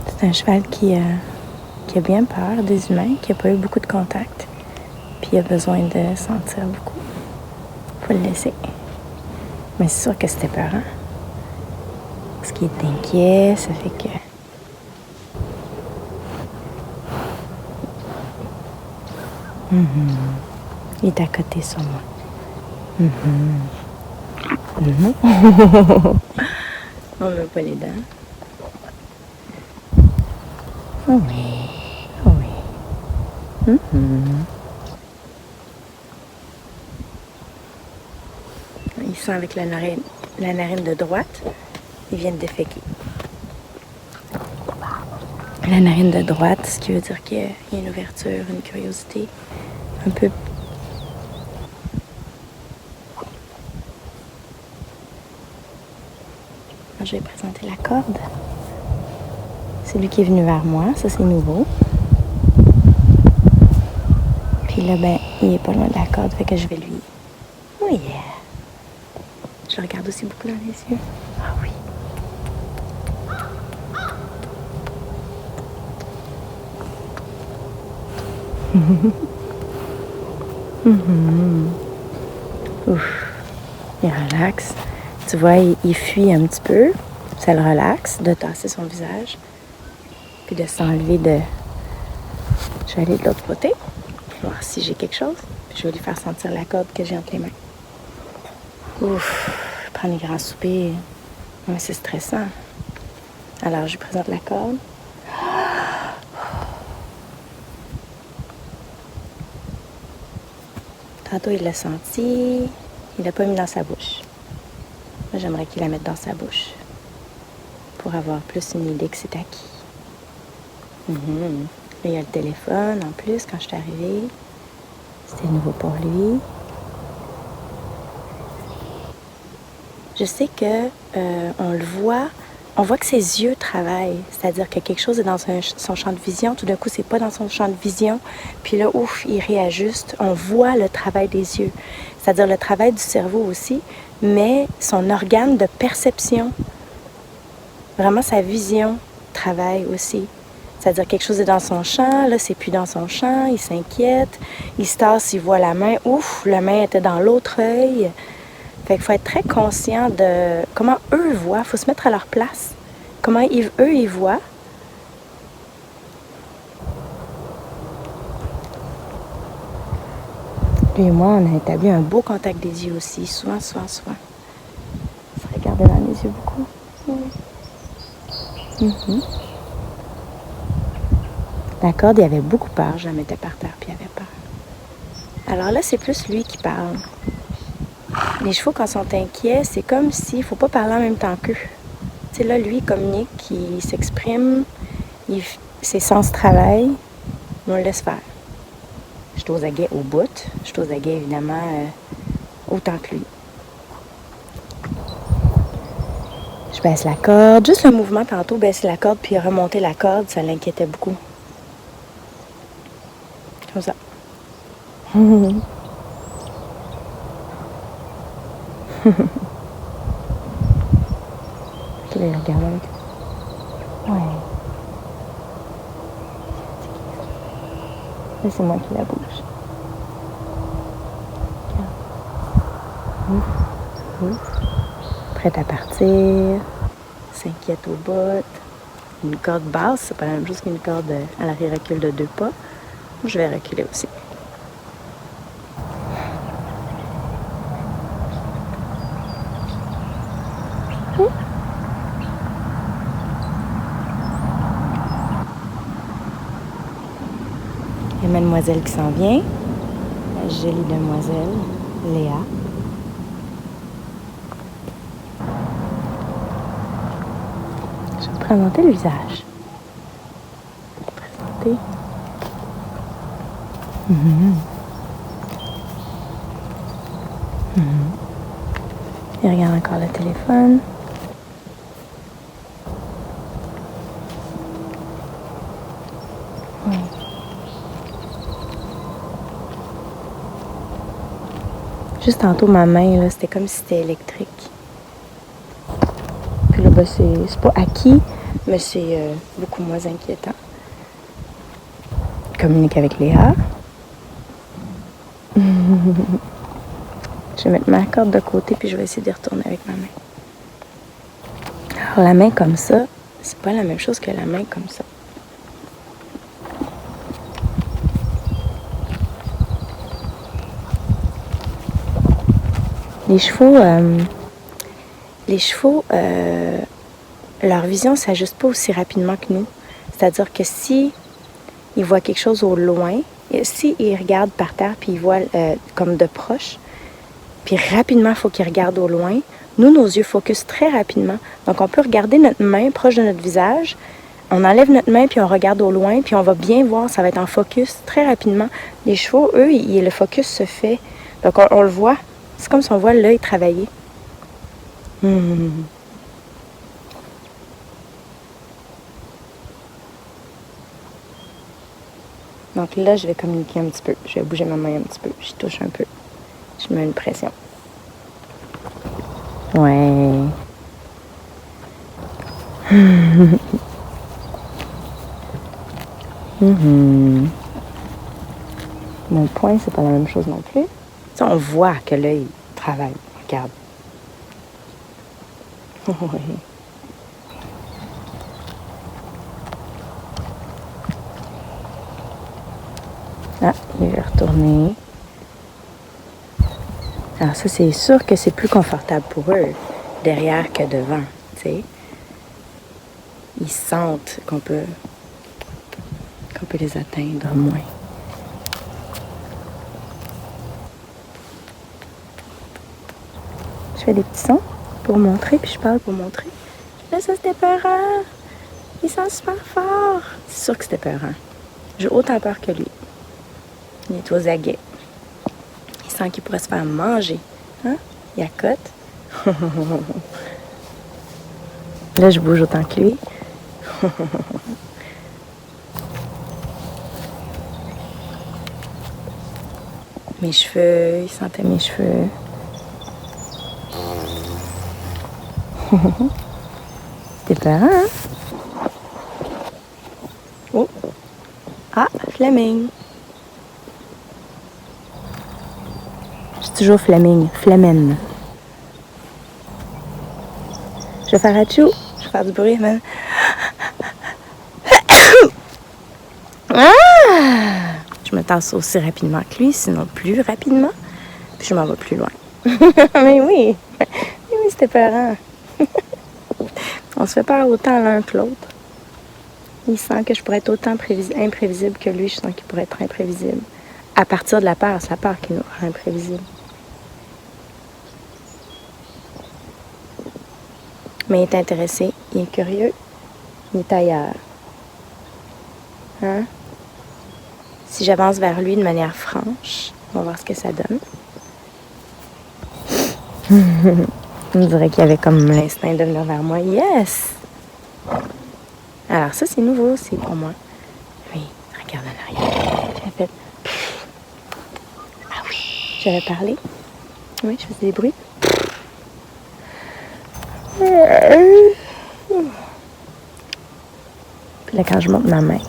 C'est un cheval qui a bien peur des humains, qui n'a pas eu beaucoup de contact. Puis il a besoin de sentir beaucoup. Faut le laisser. Mais c'est sûr que c'était peurant. Parce qu'il est inquiet, ça fait que... Il est à côté sur moi. On ne veut pas les dents. Oh oui, oh oui. Ils sont avec la narine de droite. Ils viennent déféquer. La narine de droite, ce qui veut dire qu'il y a une ouverture, une curiosité. Un peu. Je vais présenter la corde. C'est lui qui est venu vers moi. Ça, c'est nouveau. Puis là, ben, il est pas loin de la corde. Fait que je vais lui... Oh yeah! Je le regarde aussi beaucoup dans les yeux. Ah oui. Ouf. Il relaxe. Tu vois, il fuit un petit peu. Ça le relaxe de tasser son visage. Puis de s'enlever de... Je vais aller de l'autre côté. Voir si j'ai quelque chose. Puis je vais lui faire sentir la corde que j'ai entre les mains. Ouf. Prendre les grands soupers. Ouais, c'est stressant. Alors, je lui présente la corde. Tantôt, il l'a senti. Il l'a pas mis dans sa bouche. Moi, j'aimerais qu'il la mette dans sa bouche. Pour avoir plus une idée que c'est acquis. Là, il y a le téléphone en plus quand je suis arrivée. C'était nouveau pour lui. Je sais que on le voit. On voit que ses yeux travaillent, c'est-à-dire que quelque chose est dans son champ de vision. Tout d'un coup, c'est pas dans son champ de vision. Puis là, ouf, il réajuste. On voit le travail des yeux, c'est-à-dire le travail du cerveau aussi, mais son organe de perception, vraiment sa vision travaille aussi. C'est-à-dire quelque chose est dans son champ, là, c'est plus dans son champ, il s'inquiète, il se tasse, il voit la main, ouf, la main était dans l'autre œil. Fait qu'il faut être très conscient de comment eux voient. Il faut se mettre à leur place. Comment eux, ils voient. Lui et moi, on a établi un beau contact des yeux aussi. Souvent. On se regardait dans les yeux beaucoup. La corde, il avait beaucoup peur. Je la mettais par terre, puis il avait peur. Alors là, c'est plus lui qui parle. Les chevaux, quand ils sont inquiets, c'est comme s'il ne faut pas parler en même temps qu'eux. Tu sais, là, lui, il communique, il s'exprime, ses sens travaillent, mais on le laisse faire. Je suis aux aguets au bout. Je suis aux aguets, évidemment, autant que lui. Je baisse la corde. Juste le mouvement, tantôt, baisser la corde puis remonter la corde, ça l'inquiétait beaucoup. Comme ça. Tu les regardes avec. Ouais. Là, c'est moi qui la bouge. Prête à partir. S'inquiète au bout. Une corde basse, c'est pas la même chose qu'une corde à l'arrière-recul de 2 pas. Je vais reculer aussi. Il y a mademoiselle qui s'en vient. La jolie demoiselle, Léa. Je vais te présenter le visage. Présenter. Il regarde encore le téléphone. Juste tantôt, ma main, là, c'était comme si c'était électrique. Puis là, ben, c'est pas acquis, mais c'est beaucoup moins inquiétant. Communique avec Léa. Je vais mettre ma corde de côté puis je vais essayer de retourner avec ma main. Alors la main comme ça, c'est pas la même chose que la main comme ça. Les chevaux, leur vision ne s'ajuste pas aussi rapidement que nous. C'est-à-dire que si ils voient quelque chose au loin, s'ils regardent par terre puis ils voient comme de proche, puis rapidement, il faut qu'ils regardent au loin. Nous, nos yeux focusent très rapidement. Donc, on peut regarder notre main proche de notre visage. On enlève notre main, puis on regarde au loin, puis on va bien voir, ça va être en focus très rapidement. Les chevaux, eux, le focus se fait. Donc, on le voit. C'est comme si on voit l'œil travailler. Donc là, je vais communiquer un petit peu. Je vais bouger ma main un petit peu. Je touche un peu. Je mets une pression. Ouais. Mon poing, c'est pas la même chose non plus. Ça, on voit que l'œil travaille. Regarde. Oui. Ah, il va retourner. Alors ça, c'est sûr que c'est plus confortable pour eux, derrière que devant, tu sais. Ils sentent qu'on peut les atteindre moins. Je fais des petits sons pour montrer, puis je parle pour montrer. Là, ça, c'était peurant. Il sent super fort. C'est sûr que c'était peurant. J'ai autant peur que lui. Il est aux aguets. Il sent qu'il pourrait se faire manger. Hein? Il accote. Là, je bouge autant que lui. Mes cheveux, il sentait mes cheveux. C'était peurant, hein? Oh! Ah, Fleming! Je suis toujours Fleming, Flemmen. Je vais faire atchou. Je vais faire du bruit, man. Ah! Je me tasse aussi rapidement que lui, sinon plus rapidement. Puis je m'en vais plus loin. Mais oui! Oui, c'était peurant. On se fait peur autant l'un que l'autre. Il sent que je pourrais être autant imprévisible que lui. Je sens qu'il pourrait être imprévisible. À partir de la peur, c'est la peur qui nous rend imprévisible. Mais il est intéressé, il est curieux, il est ailleurs. Hein? Si j'avance vers lui de manière franche, on va voir ce que ça donne. On dirait qu'il y avait comme l'instinct de venir vers moi. Yes! Alors ça, c'est nouveau aussi pour moi. Oui, regarde en arrière. J'ai fait... Ah oui! J'avais parlé. Oui, je faisais des bruits. Puis là, quand je monte ma main.